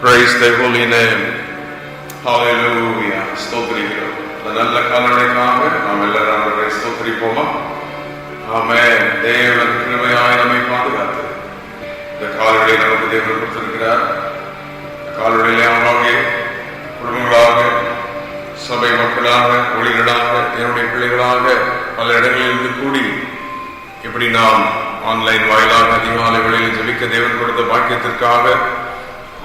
Praise the holy name. Hallelujah. ஸ்தோத்திரிக்கிறோம். நல்ல காலங்களுக்காக நாம் எல்லாரும் அவரை ஸ்தோத்திரிப்போமா? ஆமென். தேவன் கிருபையாய் நம்மை பாதுகாத்து இந்த காலவெளியை நமக்கு தேவன் கொடுத்திருக்கிறார். காலவெளியிலே அவராக குடும்பங்களாக, சபை மக்களாக, ஒளிகளாக, என்னுடைய பிள்ளைகளாக பல இடங்களிலிருந்து கூடி இப்படி நாம் ஆன்லைன் வாயிலாக அதிகாலை வேளையில் ஜெபிக்க தேவன் கொடுத்த பாக்கியத்திற்காக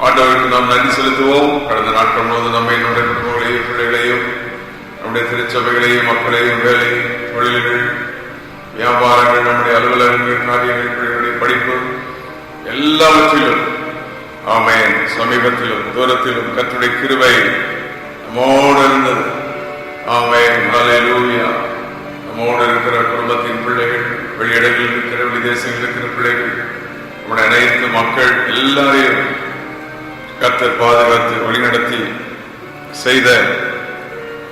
ஆண்டவருக்கு நாம் நன்றி செலுத்துவோம். கடந்த நாட்கள் முழுவதும் நம்மை, நம்முடைய குடும்பங்களையும், பிள்ளைகளையும், நம்முடைய திருச்சபைகளையும், மக்களையும், வேலை, தொழில்கள், வியாபாரங்கள், நம்முடைய அலுவலகங்கள், காரியங்கள், பிள்ளைகளுடைய படிப்பு எல்லாவற்றிலும் ஆமென், சமீபத்திலும் தூரத்திலும் கர்த்தருடைய கிருபை நம்மோடு இருந்தது. ஆமென். ஹல்லேலூயா. நம்மோடு இருக்கிற குடும்பத்தின் பிள்ளைகள், வெளியிடங்களில் இருக்கிற, விதேசங்களில் இருக்கிற பிள்ளைகள், நம்முடைய அனைத்து மக்கள் எல்லாரையும் கர்த்தர் பாதுகாத்து வழிநடத்தி செய்த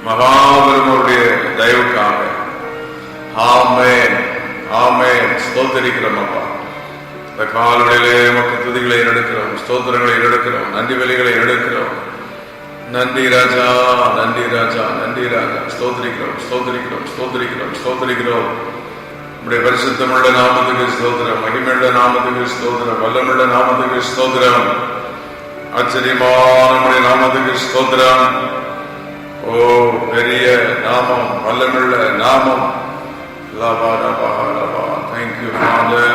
மகாபெருமருடைய தயவுக்காக ஆமென், ஆமென். ஸ்தோத்திரிக்கிறோம் அப்பா. இந்த காலவெளியிலே நமக்கு துதிகளை எடுக்கிறோம், ஸ்தோத்திரங்களை எடுக்கிறோம், நன்றி வேலைகளை எடுக்கிறோம். நன்றி ராஜா, நன்றி ராஜா, நன்றி ராஜா. ஸ்தோத்திரிக்கிறோம், ஸ்தோத்திரிக்கிறோம், ஸ்தோத்திரிக்கிறோம், ஸ்தோத்திரிக்கிறோம். நம்முடைய பரிசுத்தமுள்ள நாமத்துக்கு ஸ்தோத்திரம், மகிமையுள்ள நாமத்துக்கு ஸ்தோத்திரம், வல்லமுள்ள நாமத்துக்கு ஸ்தோத்திரம், ஆச்சரியமான நம்முடைய நாமத்துக்கு ஸ்தோத்திரம். ஓ பெரிய நாமம், வல்லமுள்ள நாமம். லபா லபா லபா. Thank you Father.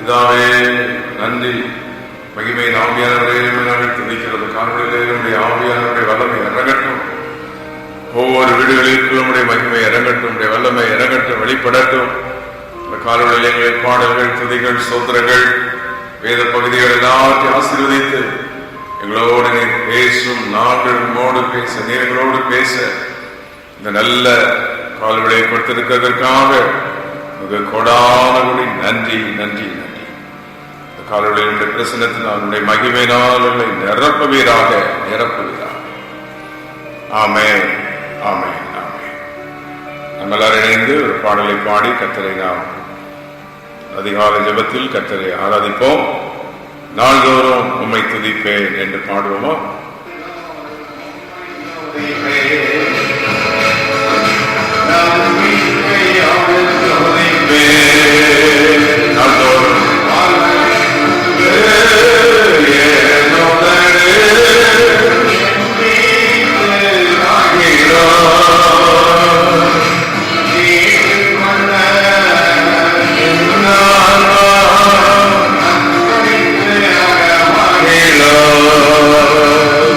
இதாவே நன்றி. மகிமை ஆவியானவரே நாங்கள் துதிக்கிறது. காரணத்திலே நம்முடைய ஆவியானவருடைய வல்லமை இறங்கட்டும். ஒவ்வொரு வீடுகளிலும் நம்முடைய மகிமை இறங்கட்டும், நம்முடைய வல்லமை இறங்கட்டும், வெளிப்படட்டும். இந்த காலவெளியில் எங்களை பாடல்கள், துதிகள், ஸ்தோத்திரங்கள், வேத பகுதிகள் எல்லாத்தையும் ஆசீர்வதித்து எங்களோடு நீர் பேசும், நாங்கள் உங்களோடு பேச, நீர் எங்களோடு பேச இந்த நல்ல காலவெளியை கொடுத்திருக்கிறதற்காக மிக கொடான நன்றி, நன்றி, நன்றி. இந்த காலவெளியினுடைய பிரசன்னத்தினால் உடைய மகிமையினால் உங்களை நிரப்புவீராக, நிரப்புவீராக. ஆமென், ஆமென், ஆமென். நம்ம எல்லாரும் இணைந்து ஒரு பாடலை பாடி கர்த்தரை நாம் அதிகாலை ஜெபத்தில் கர்த்தரை ஆராதிப்போம். நாள்தோறும் உம்மை துதிப்பேன் என்று பாடுவோமா? நாள்தோறும் Lord.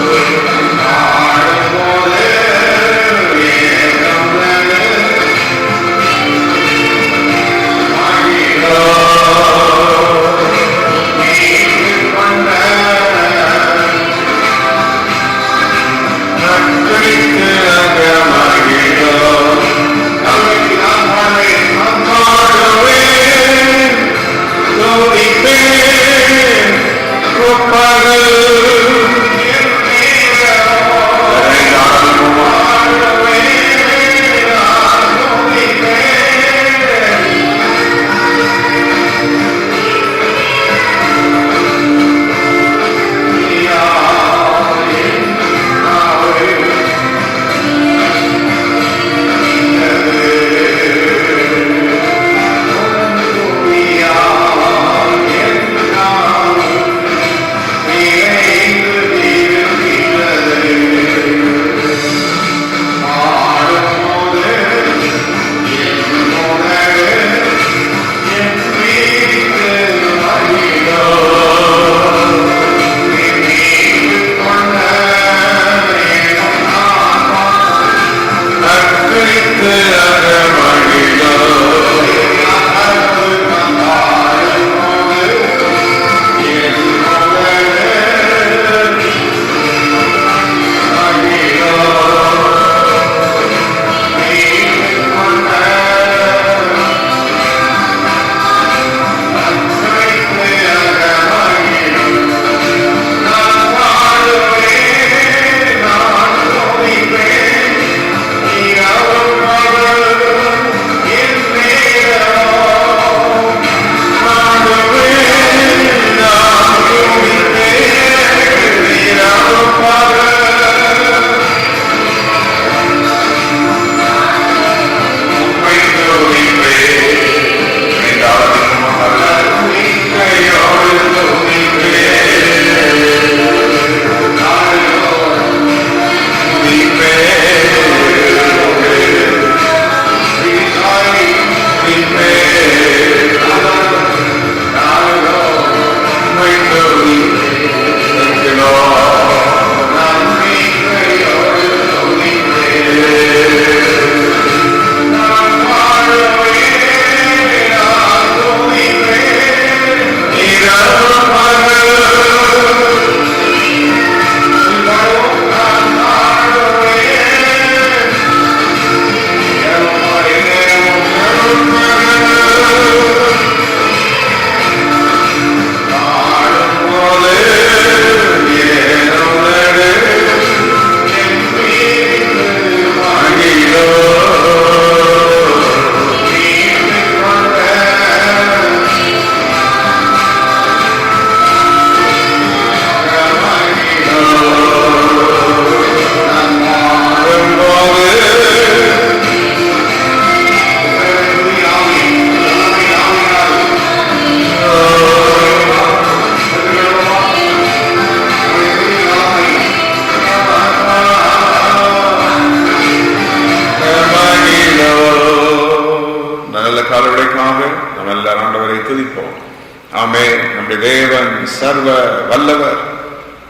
தேவன் சர்வ வல்லவர்,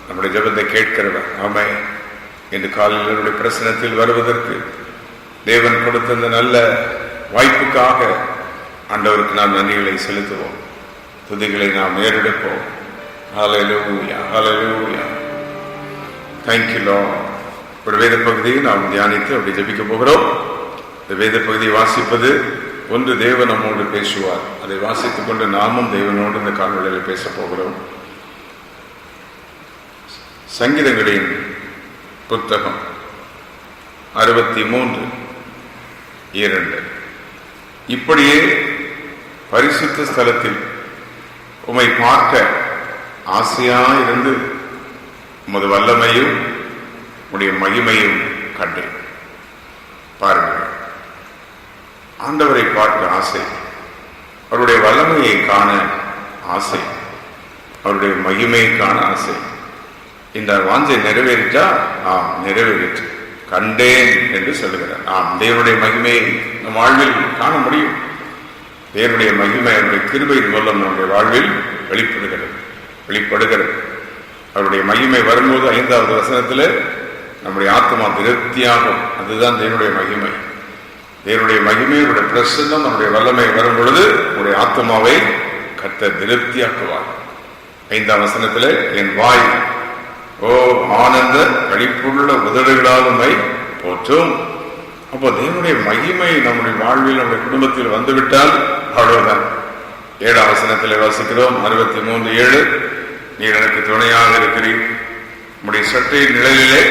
நம்முடைய ஜெபத்தை கேட்கிறவர். ஆமென். இன்று காலையில் என்னுடைய பிரசனத்தில் வருவதற்கு தேவன் கொடுத்த இந்த நல்ல வாய்ப்புக்காக ஆண்டவருக்கு நாம் நன்றிகளை செலுத்துவோம், துதிகளை நாம் ஏறெடுப்போம். ஹல்லேலூயா, ஹல்லேலூயா. Thank you Lord. ஒரு வேத பகுதியை நாம் தியானித்து அப்படி ஜெபிக்க போகிறோம். இந்த வேத பகுதியை வாசிப்பது ஒன்று தேவன் நம்மோடு பேசுவார். அதை வாசித்துக் கொண்டு நாமும் தேவனோடு இந்த காணொளியில் பேச போகிறோம். சங்கீதங்களின் புத்தகம் 63:2. இப்படியே பரிசுத்த ஸ்தலத்தில் உம்மை பார்க்க ஆசையாயிருந்து உமது வல்லமையும் உடைய மகிமையும் கண்டேன். பாருங்கள், ஆண்டவரை பார்க்க ஆசை, அவருடைய வல்லமையை காண ஆசை, அவருடைய மகிமையை காண ஆசை. இந்த வாஞ்சை நிறைவேறிட்டா நிறைவேறிற்று, கண்டேன் என்று சொல்லுகிறார். தேவனுடைய மகிமையை நம் வாழ்வில் காண முடியும். தேவனுடைய மகிமை அவருடைய கிருபையின் மூலம் நம்முடைய வாழ்வில் வெளிப்படுகிறது. அவருடைய மகிமை வரும்போது 5வது வசனத்தில் நம்முடைய ஆத்மா திருப்தியாகும். அதுதான் தேவனுடைய மகிமை. தேவனுடைய மகிமை, அவருடைய பிரசன்னம், நம்முடைய வல்லமை வரும் பொழுது நம்முடைய ஆத்மாவை கர்த்தர் திருப்தியாக்குவார். 5ஆம் வசனத்தில் என் வாய் ஆனந்த களிப்புள்ள உதடுகளால் உம்மை போற்றும். அப்போ தேவனுடைய மகிமை நம்முடைய வாழ்வில், நம்முடைய குடும்பத்தில் வந்துவிட்டால் அவ்வளவுதான். 7ஆம் வசனத்தில் வாசிக்கிறோம், 63:7. நீர் எனக்கு துணையாக இருக்கிறீர், உம்முடைய சட்டையின் நிழலிலே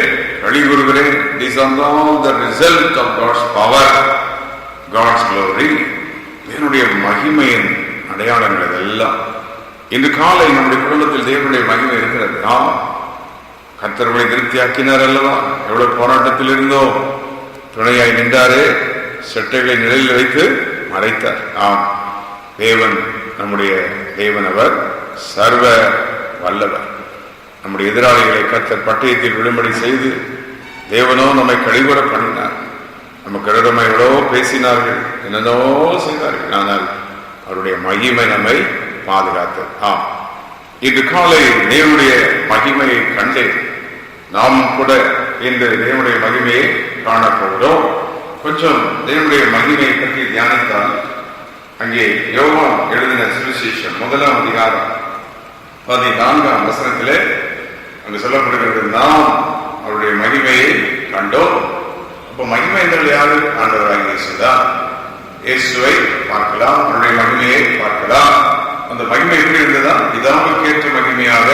களி கூறுகிறேன். These are all the result of God's power, God's glory. தேவனுடைய மகிமையின் அடையாளங்கள் இதெல்லாம். இன்று காலை நம்முடைய குடும்பத்தில் தேவனுடைய மகிமை இருக்கிறது. கர்த்தர்களை திருப்தியாக்கினார் அல்லவா? எவ்வளவு போராட்டத்தில் இருந்தோம், துணையாய் நின்றாரே, சட்டைகளை நிழலில் வைத்து மறைத்தார். தேவன் நம்முடைய தேவன், அவர் சர்வ வல்லவர். நம்முடைய எதிராளிகளை கர்த்தர் பட்டயத்தில் விழும்படி செய்து தேவனோ நம்மை கழிவுற பண்ணினார். நமக்கு இடமை எவ்வளவோ பேசினார்கள், என்னென்னோ செய்தார்கள், ஆனால் அவருடைய மகிமை நம்மை பாதுகாத்தது. இன்று காலை தேவனுடைய மகிமையை கண்டேன். நாம் கூட இன்று தேவனுடைய மகிமையை காணப்போகிறோம். கொஞ்சம் தேவனுடைய மகிமையை பற்றி தியானித்தால், அங்கே யோவான் எழுதின சுவிசேஷம் 1ஆம் அதிகாரம் 14ஆம் வசனத்திலே அங்கு சொல்லப்படுகிறது, நாம் அவருடைய மகிமையை கண்டோம். அப்போ மகிமை என்றால் யாரு? ஆண்டவராகிய இயேசுதான். இயேசுவை பார்க்கலாம், அவருடைய மகிமையை பார்க்கலாம். அந்த மகிமை எப்படி இருந்ததா? பிதாவுக்கு ஏற்ற மகிமையாக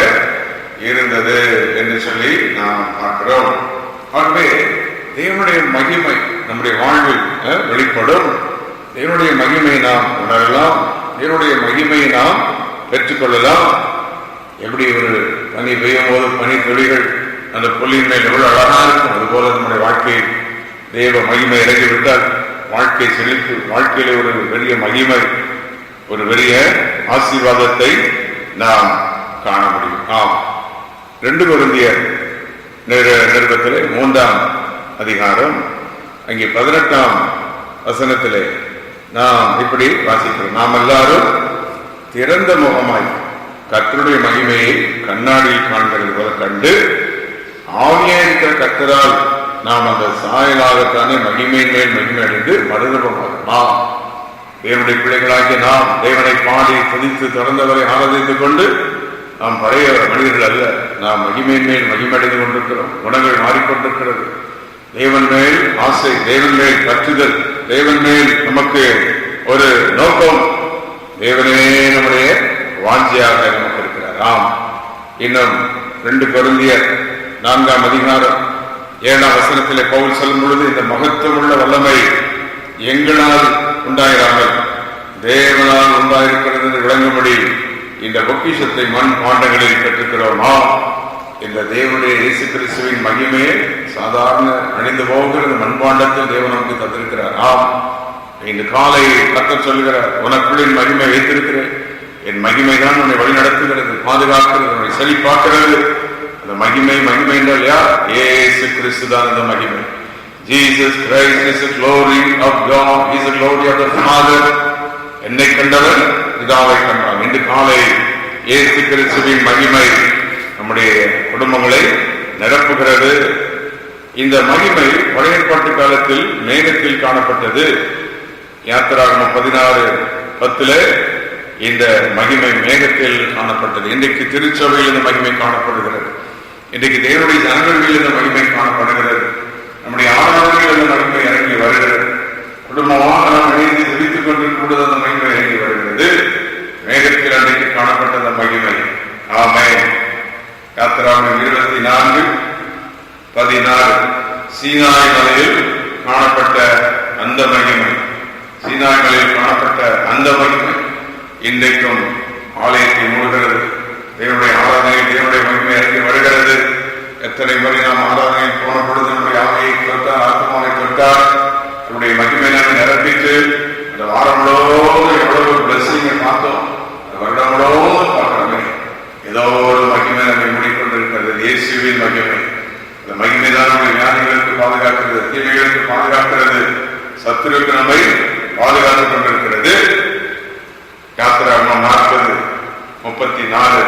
இருந்தது என்று சொல்லி நாம் பார்க்கிறோம். ஆகவே தேவனுடைய மகிமை நம்முடைய வாழ்வில் வெளிப்படும். தேவனுடைய மகிமையை நாம் உணரலாம், தேவனுடைய மகிமையை நாம் பெற்றுக்கொள்ளலாம். எப்படி ஒரு பனி பெய்யும் போது பனி துளிகள் அந்த புள்ளியின் மேல் எவ்வளவு அழகா இருக்கும், அதுபோல நம்முடைய வாழ்க்கையில் தேவ மகிமை இறங்கிவிட்டால் வாழ்க்கை செழிப்பு, வாழ்க்கையில ஒரு பெரிய மகிமை, ஒரு பெரிய ஆசீர்வாதத்தை நாம் காண முடியும். 2 கொரிந்தியர் நிருபத்திலே 3ஆம் அதிகாரம் அங்கே 18ஆம் வசனத்திலே நாம் இப்படி வாசிக்கிறோம், நாம் எல்லாரும் திறந்த முகமாய் கர்த்தருடைய மகிமையை கண்ணாடியில் காண்கிறது போல கண்டு ஆவியாய் இருக்கிற கர்த்தரால் நாம் அந்த சாயலாகத்தானே மகிமையின் மேல் மகிமை அடைந்து மறுரூபமாகிறோம். தேவனுடைய பிள்ளைகளாகிய நாம் தேவனை பாடி துதித்து தொடர்ந்தவரை ஆராதித்துக் கொண்டு நாம் பழைய மனிதர்கள் அல்ல. நாம் மகிமையின் மேல் மகிமடைந்து கொண்டிருக்கிறோம். குணங்கள் மாறிக்கொண்டிருக்கிறது. தேவன் மேல் ஆசை, தேவன் மேல் கற்றுதல், தேவன் மேல் நமக்கு ஒரு நோக்கம், தேவனே நம்முடைய வாஞ்சியாக நமக்கு இருக்கிறார். இன்னும் 2 கொரிந்தியர் 4ஆம் அதிகாரம் 7ஆம் வசனத்திலே பவுல் சொல்லும் பொழுது, இந்த மகத்துவமுள்ள வல்லமை எங்களால் உண்டாயிராமல் தேவனால் உண்டாயிருக்கிறது என்று விளங்கும்படி இந்த பொக்கிஷத்தை மண் பாண்டங்களில் பெற்றிருக்கிறோமா? இந்த தேவனுடைய இயேசு கிறிஸ்துவின் மகிமையை சாதாரண அணிந்து போகிறது மண்பாண்டத்தில் தேவன் நமக்கு தந்திருக்கிறார். இந்த காலை கர்த்தர் சொல்லுகிறார், உனக்குள்ளின் மகிமை வைத்திருக்கிறேன், என் மகிமை தான் உன்னை வழி நடத்துகிறது, பாதுகாக்கிறது, உன்னை செழிப்பாக்குறது. அந்த மகிமை என்றால் யார்? இயேசு கிறிஸ்து தான் அந்த மகிமை. Jesus Christ is the glory of God, is the glory of the Father. என்னை கண்டவன் பிதாவை கண்டான். இன்று காலை இயேசு கிறிஸ்துவின் மகிமை நம்முடைய குடும்பங்களை நிரப்புகிறது. இந்த மகிமை பழைய ஏற்பாட்டு காலத்தில் மேகத்தில் காணப்பட்டது. யாத்திராகமம் 16:10 இந்த மகிமை மேகத்தில் காணப்பட்டது. இன்றைக்கு திருச்சபையில் இந்த மகிமை காணப்படுகிறது. இன்றைக்கு தேவனுடைய ஜனங்களில் இந்த மகிமை காணப்படுகிறது. நம்முடைய ஆராதனையில் இந்த மகிமை இறங்கி வருகிறது. குடும்பமாக நாம் இணைந்து ஜெபித்துக் கொண்டிருக்கும் அந்த மகிமை இறங்கி வருகிறது. மேகத்தில் அன்றைக்கு காணப்பட்ட அந்த மகிமை. ஆமென். யாத்திராகமம் 24:14 சீனாய் மலையில் காணப்பட்ட அந்த மகிமை, சீனாய் மலையில் காணப்பட்ட அந்த மகிமை இன்றைக்கும் ஆலயத்தை மூடுகிறது. தேவனுடைய ஆராதனை, தேவனுடைய மகிமை இறங்கி வருகிறது. எத்தனை முறை நாம் ஆராதனை போன பொழுது நம்முடைய ஆமையை தொட்டார், ஆத்மாவை தொட்டார், நம்முடைய மகிமை நாம் நிரப்பிட்டு அந்த வாரங்களோடு எவ்வளவு பிளஸிங்கை பார்த்தோம், அந்த வருடங்களோடு பார்க்கிறோமே. ஏதோ ஒரு மகிமை நம்மை மூடிக்கொண்டிருக்கிறது. இயேசுவின் மகிமை. இந்த மகிமை தான் நம்முடைய வியாதிகளுக்கு பாதுகாக்கிறது, தீமைகளுக்கு பாதுகாக்கிறது, சத்துருக்கு நம்மை பாதுகாத்துக் கொண்டிருக்கிறது. யாத்திராகமம் 40:34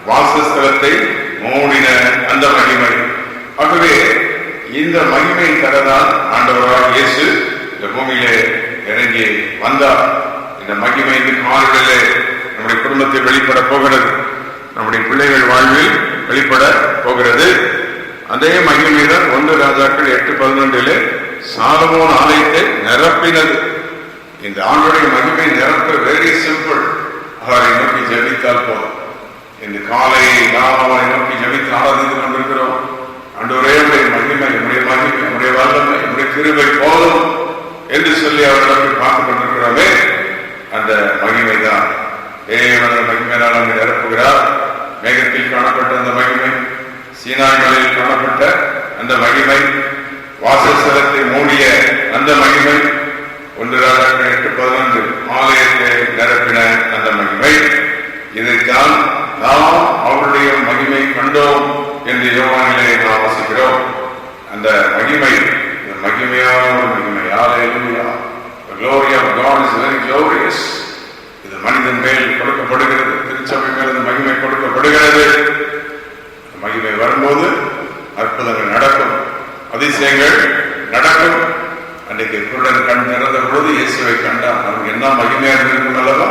வாசஸ்தலத்தை மூடின அந்த மகிமை. ஆகவே இந்த மகிமை தரதான் ஆண்டவராக இயேசு இந்த பூமியிலே இறங்கி வந்தார். இந்த மகிமை மாறுதலே நம்முடைய குடும்பத்தில் வெளிப்பட போகிறது, நம்முடைய பிள்ளைகள் வாழ்வில் வெளிப்பட போகிறது. அதே மகிமை தான் 1 ராஜாக்கள் 8:11 சாலமோன் ஆலயத்தை நிரப்பினது. இந்த ஆண்டுடைய மகிமை நிரப்ப வெரி சிம்பிள். அவரை நோக்கி ஜெபித்தால் போதும். இந்த காலை நாம் அவரை நோக்கி ஜெபித்து ஆராதித்துக் கொண்டிருக்கிறோம். ஆண்டவரே உடைய மகிமை, உடைய மகிமை, உடைய வல்லமை, உடைய கிருபை போதும் என்று சொல்லி அவர்களை பார்த்துக் கொண்டிருக்கிறோமே. அந்த மகிமை தான் தேவன் மகிமையினால் அங்கு நிரப்புகிறார். மேகத்தில் காணப்பட்ட அந்த மகிமை, சீனாய் மலையில் காணப்பட்ட அந்த மகிமை, வாசஸ்தலத்தை மூடிய அந்த மகிமை, 1 ராஜாக்கள் 8:11 ஆலயத்தை நிரப்பின அந்த மகிமை. இதைத்தான் நாம் அவருடைய மகிமை கண்டோம் என்று யோவானிலே நாம் வாசிக்கிறோம். அந்த மகிமை மகிமையான மகிமை. ஹல்லேலூயா. The glory of God is very glorious. இது மனிதன் மேல் கொடுக்கப்படுகிறது, திருச்சபை மேல் இந்த மகிமை கொடுக்கப்படுகிறது. மகிமை வரும்போது அற்புதங்கள் நடக்கும், அதிசயங்கள் நடக்கும். அன்றைக்கு குருடன் கண் திறந்த பொழுது இயேசுவை கண்டான். நமக்கு என்ன மகிமையாக இருக்கும் அல்லவா?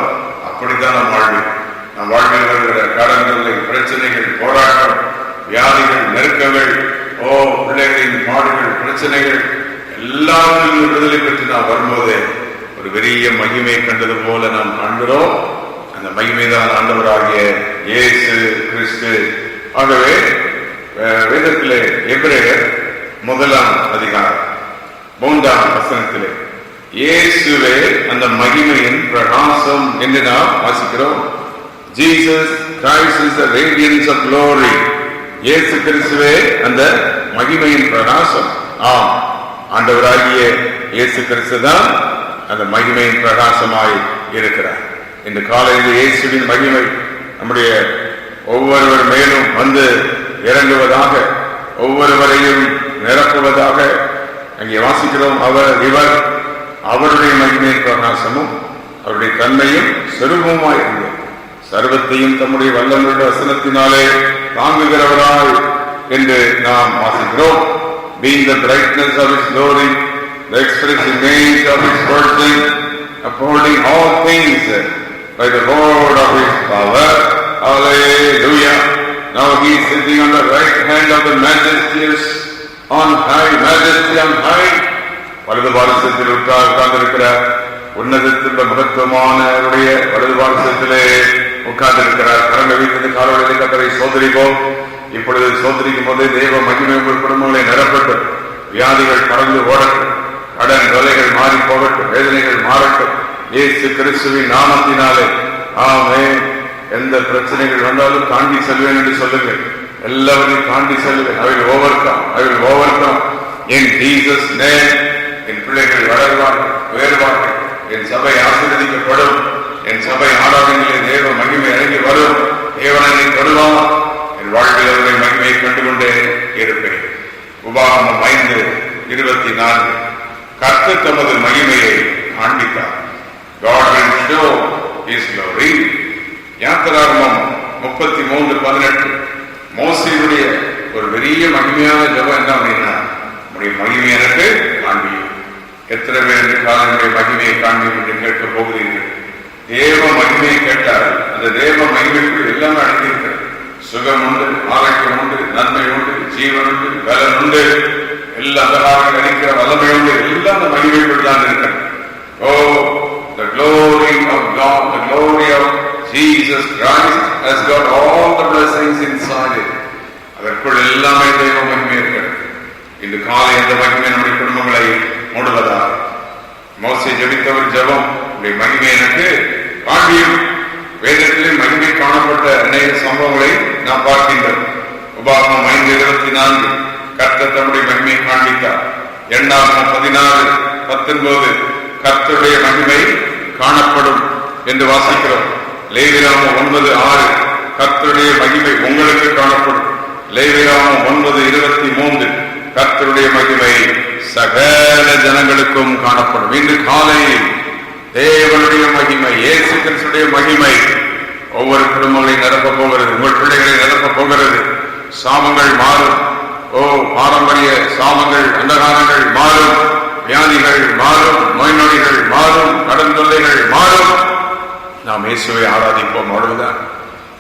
அப்படித்தான் நம் வாழ்வில், நம் வாழ்வில் வருகிற கடன்களை, பிரச்சனைகள், போராட்டம், வியாதிகள், நெருக்கங்கள், பிள்ளைகளின் பாடுகள், பிரச்சனைகள் எல்லாத்திலும் விடுதலை பெற்று நாம் வரும்போது ஒரு பெரிய மகிமை கண்டது போல நாம் காண்கிறோம். அந்த மகிமைதான் ஆண்டவராகிய இயேசு கிறிஸ்து. ஆகவே வேதத்திலே எபிரேயர் 1 அதிகாரம் 3 வசனத்திலே இயேசுவே அந்த மகிமையின் பிரகாசம் என்று நாம் வாசிக்கிறோம். Jesus Christ is the radiance of glory. இயேசு கிறிஸ்துவே அந்த மகிமையின் பிரகாசம். ஆம், ஆண்டவராகிய இயேசு கிறிஸ்து தான் அந்த மகிமையின் பிரகாசமாய் இருக்கிறார். இன்று காலையில் இயேசுவின் மகிமை நம்முடைய ஒவ்வொருவர் மேலும் வந்து இறங்குவதாக, ஒவ்வொருவரையும் நிரப்புவதாக அங்கே வாசிக்கிறோம். இவர் அவருடைய மகிமையின் பிரகாசமும் அவருடைய தன்மையும் சொரூபமாய் இருந்தது. சர்வத்தையும் தம்முடைய வல்லமையுடைய வசனத்தினாலே தாங்குகிறவராய் என்று நாம் வாசிக்கிறோம். Being the brightness of his glory, the express image of his person, upholding all things by the word of his power. Hallelujah. Now he is sitting on the right hand of the majesties on high, majesty on high. வலது பாரசத்தில் உட்கார்ந்திருக்கிறார். உன்னதத்தில் மகத்துவமான அவருடைய வலது பாரசத்திலே உட்கார்ந்திருக்கிறார். கரங்க வீட்டு காலவழியை கத்தரை சோதரிப்போம். இப்பொழுது சோதரிக்கும் போதே தேவ மகிமை உங்கள் குடும்பங்களை நிரப்பட்டு, வியாதிகள் பறந்து ஓடட்டும், கடன் தொலைகள் மாறி போகட்டும், வேதனைகள் மாறட்டும் இயேசு கிறிஸ்துவின் நாமத்தினாலே. ஆமென். எந்த பிரச்சனைகள் வந்தாலும் தாண்டி செல்வேன் என்று சொல்லுங்கள். எல்லாவரையும் தாண்டி செல்வேன். I will overcome in Jesus name. என் பிள்ளைகள் வளர்வார்கள், உயர்வார்கள். என் சபை ஆசீர்வதிக்கப்படும். என் சபை ஆராதனையிலே தேவ மகிமை இறங்கி வரும். தேவனை தொடுவான். என் வாழ்வில் அவருடைய மகிமையை கண்டுகொண்டே இருப்பேன். உபாகமம் 5:24 கர்த்தர் தமது மகிமையை காண்பித்தார். God will show his glory. யாத்திராகமம் 33:18 மோசேயுடைய ஒரு பெரிய மகிமையான ஜெபம் என்ன அப்படின்னா, நம்முடைய மகிமை எனக்கு காண்பியும். எத்தனை பேர் என்று காலனுடைய மகிமையை காண்பியும் என்று கேட்க போகிறீர்கள். தேவ மகிமையை கேட்டால் அந்த தேவ மகிமைக்குள் எல்லாமே அடங்கியிருக்கிறது. சுகம் உண்டு, ஆரோக்கியம் உண்டு, நன்மை உண்டு, ஜீவன் உண்டு, பலன் உண்டு, எல்லா அந்தகாரங்கள் அளிக்கிற வல்லமை உண்டு, எல்லாம் அந்த மகிமைக்குள் தான் இருக்கிறது. Oh, the glory of God, the glory of Jesus Christ has got all the blessings inside it. அதற்குள் எல்லாமே தெய்வ மகிமை இருக்கிறது. இந்த காலை அந்த மகிமை நம்முடைய குடும்பங்களை மூடுவதா? மோசே ஜெபித்த ஒரு ஜெபம், உடைய மகிமை எனக்கு காண்பியும். வேதத்திலே மகிமை காணப்பட்ட அநேக சம்பவங்களை நாம் பார்க்கின்றோம். உபாகமம் 5:24 கர்த்தர் தம்முடைய மகிமையை காண்பித்தார். எண்ணாகமம் 16:19 கர்த்தருடைய மகிமை காணப்படும் என்று வாசிக்கிறோம். லேவியராகமம் 9:6 கர்த்தருடைய மகிமை உங்களுக்கு காணப்படும். லேவியராகமம் 9:23 கர்த்தருடைய மகிமை சகல ஜனங்களுக்கும் காணப்படும். இன்று காலையில் தேவனுடைய மகிமை, இயேசு கிறிஸ்துடைய மகிமை ஒவ்வொரு குடும்பங்களை நிரப்ப போகிறது. உங்கள் பிள்ளைகளை நிரப்ப போகிறது. சாபங்கள் மாறும். பாரம்பரிய சாபங்கள், அந்தகாரங்கள் மாறும், வியாதிகள் மாறும், நோய் நொடிகள் மாறும், கடன் தொல்லைகள் மாறும். நாம் இயேசுவை ஆராதிப்போம். அவ்வளவுதான்.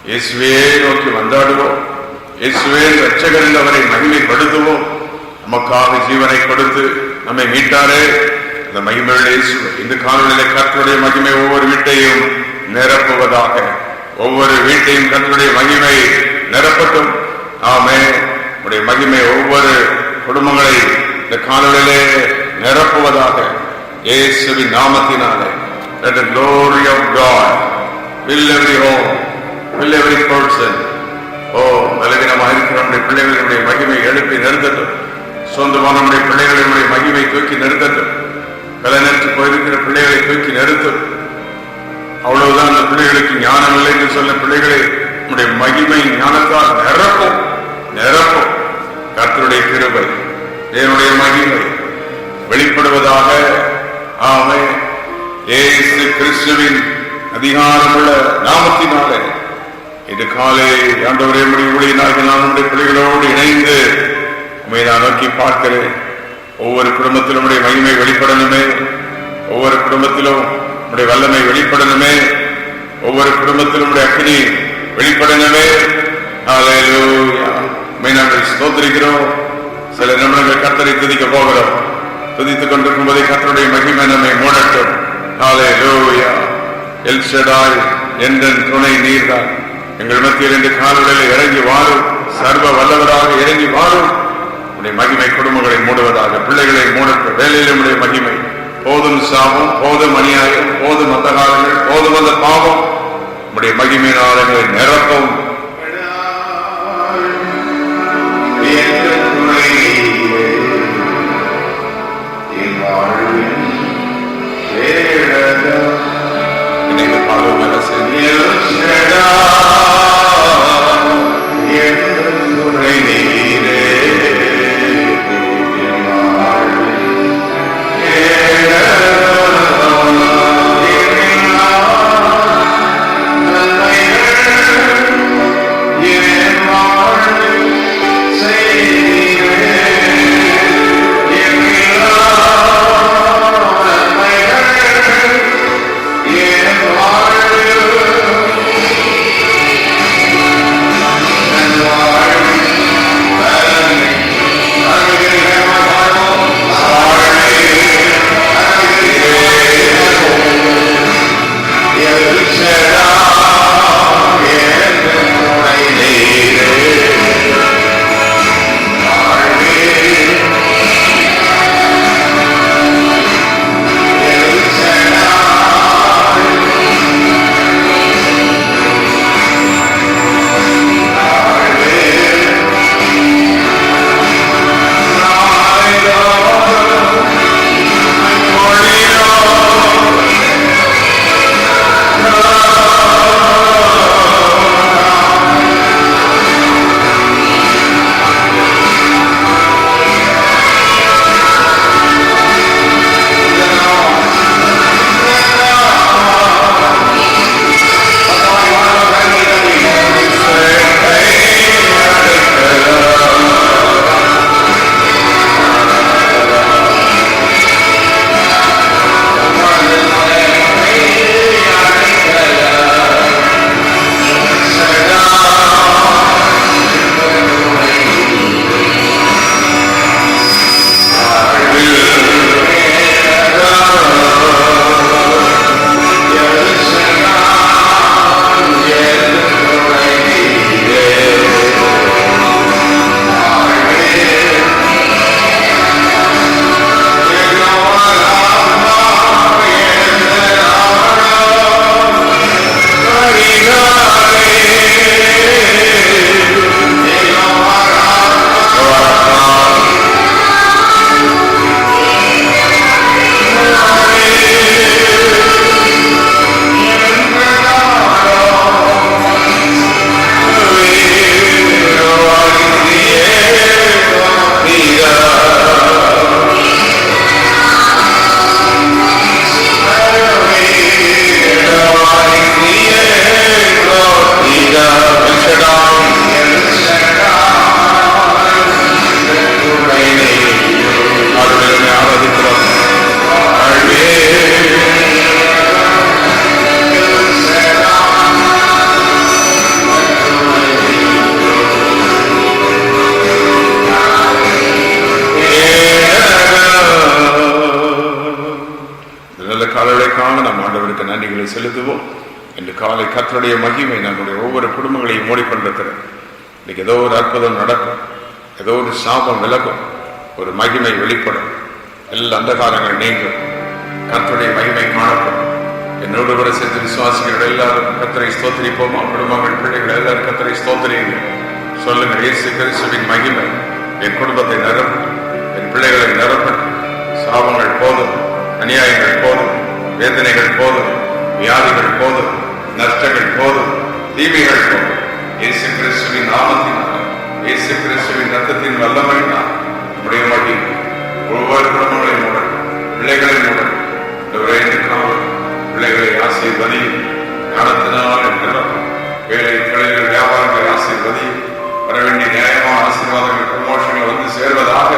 இயேசுவே நோக்கி வந்தாடுவோம். இயேசுவே இரட்சகர் என்று அவரை மகிமைப்படுத்துவோம். நமக்காக ஜீவனை கொடுத்து நம்மை மீட்டாரே அந்த மகிமையுள்ள இயேசுவை இந்த காலையிலே கர்த்தருடைய மகிமை ஒவ்வொரு வீட்டையும் நிரப்புவதாக. ஒவ்வொரு வீட்டையும் கர்த்தருடைய மகிமை நிரப்பட்டும். ஆமென். உடைய மகிமை ஒவ்வொரு குடும்பங்களை இந்த காலையிலே நிரப்புவதாக. இயேசுவின் நாமத்தினாலே let the glory of God fill every home, fill every person. பலவீனமாக இருக்கிற நம்முடைய பிள்ளைகளுடைய மகிமை எழுப்பி நிறுத்தட்டும். சொந்தமான நம்முடைய பிள்ளைகளுடைய மகிமை தூக்கி நிறுத்தட்டும். பலனற்று போயிருக்கிற பிள்ளைகளை தூக்கி நிறுத்தும். அவ்வளவுதான். அந்த பிள்ளைகளுக்கு ஞானம் இல்லை என்று சொல்ல பிள்ளைகளை நம்முடைய மகிமை ஞானத்தால் நிரப்பும். கர்த்தருடைய கிருபை, தேவனுடைய மகிமை வெளிப்படுவதாக. ஆமென். இயேசு கிறிஸ்துவின் அதிகாரமுள்ள நாமத்தினாலே இது காலை ஆண்டவரே ஊழியனாகிய நான் நம்முடைய பிள்ளைகளோடு இணைந்து உம்மை நான் நோக்கி பார்க்கிறேன். ஒவ்வொரு குடும்பத்திலும் நம்முடைய மகிமை வெளிப்படணுமே. ஒவ்வொரு குடும்பத்திலும் நம்முடைய வல்லமை வெளிப்படணுமே. ஒவ்வொரு குடும்பத்திலும் நம்முடைய அக்கினி வெளிப்படணுமே. ஹல்லேலூயா. உம்மை நாங்கள் ஸ்தோத்திரிக்கிறோம். சில நிமிடங்கள் கர்த்தரை துதிக்க போகிறோம். துதித்துக் கொண்டிருக்கும் போதே கர்த்தருடைய மகிமை நம்மை மூடட்டும். ஹல்லேலூயா. எல் ஷடாய் என்றன் துணை நீர்தான். எங்கள் மத்தியில் இன்று காலையில் இறங்கி வாரும். சர்வ வல்லவராக இறங்கி வாரும். உடைய மகிமை குடும்பங்களை மூடுவதாக. பிள்ளைகளை மூடட்டும். வேலையில் உடைய மகிமை. போதும் சாபம், போதும் அநியாயம், போதும் அந்தகாரங்கள், போதும் அந்த பாவம். உடைய மகிமையினால் எங்களை நிரப்பும். இணைந்து பாடுவோம். நன்றிகளை செலுத்துவோம். இன்று காலை கர்த்தருடைய மகிமை நம்முடைய ஒவ்வொரு குடும்பங்களையும் மூடிக்கொண்டிருக்கிறது. இன்னைக்கு ஏதோ ஒரு அற்புதம் நடக்கும், ஏதோ ஒரு சாபம் விலகும், ஒரு மகிமை வெளிப்படும், எல்லா அந்தகாரங்கள் நீங்கும், கர்த்தருடைய மகிமை காணப்படும். என்னோடு கூட சேர்ந்து விசுவாசிகள் எல்லாரும் கர்த்தரை ஸ்தோத்திரிப்போமா? குடும்பங்கள், பிள்ளைகள் எல்லாரும் கர்த்தரை ஸ்தோத்திரிங்க. சொல்லுங்கள், இயேசு கிறிஸ்துவின் மகிமை என் குடும்பத்தை நிரப்பட்டும், என் பிள்ளைகளை நிரப்பட்டும். சாபங்கள் போதும், அநியாயங்கள் போதும், வேதனைகள் போதும், வியாதிகள் போதும், நஷ்டங்கள் போதும், தீமைகள் போதும். இயேசு கிறிஸ்துவின் நாமத்தினால், இயேசு கிறிஸ்துவின் ரத்தத்தின் வல்லமையினால் நம்முடைய மகிமை ஒவ்வொரு குடும்பங்களையும் மூட, பிள்ளைகளையும் மூட. பிள்ளைகளை ஆசீர்வதி, ஞானத்தினால் நிரப்பும், வேலை தொழில்கள் வியாபாரங்களை ஆசீர்வதி, வர வேண்டிய நியாயமான ஆசீர்வாதங்கள் ப்ரமோஷன்கள் வந்து சேர்வதாக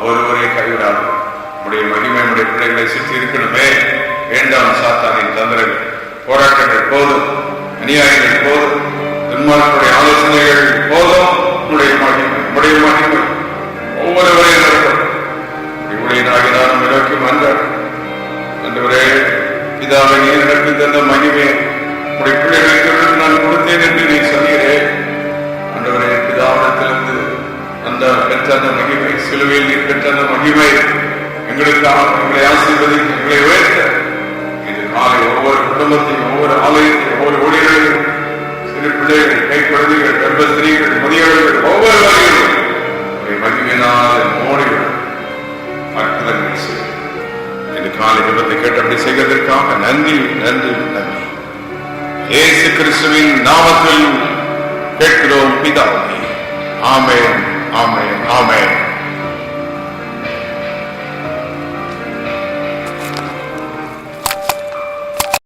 ஒருவரை கைவிடாது. நம்முடைய மகிமை நம்முடைய பிள்ளைகளை சுற்றி இருக்கணுமே. வேண்டாம் சாத்தானின் தந்திரங்கள், போராட்டங்கள் போதும், அநியாயங்கள் போதும், துன்மார்களுடைய ஆலோசனைகள் போதும். நம்முடைய மகிமை ஒவ்வொருவரையும் நடக்கும். ஊழியனாகினாலும் விலக்கும் அன்றவரே, பிதாவை நீர் எனக்கு தந்த மகிமை உடைய பிள்ளைகளுக்கு நான் கொடுத்தேன் என்று நீ சொல்கிறேன். அன்றவரே, பிதாவிடத்திலிருந்து அந்த பெற்ற அந்த மகிமை, சிலுவையில் நீர் பெற்ற அந்த மகிமை எங்களுக்காக எங்களை ஆசீர்வதிக்க, எங்களை உயர்த்த இது காலை ஒவ்வொரு குடும்பத்தையும், ஒவ்வொரு ஆலயத்தையும், ஒவ்வொரு ஊழியர்களையும், சிறு பிள்ளைகள், கை குழந்தைகள், கர்ப்பஸ்திரீகள், முதியவர்கள், ஒவ்வொருவரையும் மகிமையினால் மூடிவிடும். அற்புதங்கள் செய்யும். இந்த காலை விபத்தை கேட்டபடி செய்வதற்காக நன்றி நன்றி நன்றி. இயேசு கிறிஸ்துவின் நாமத்தில் கேட்கிறோம் பிதாவே. ஆமென், ஆமென், ஆமென்.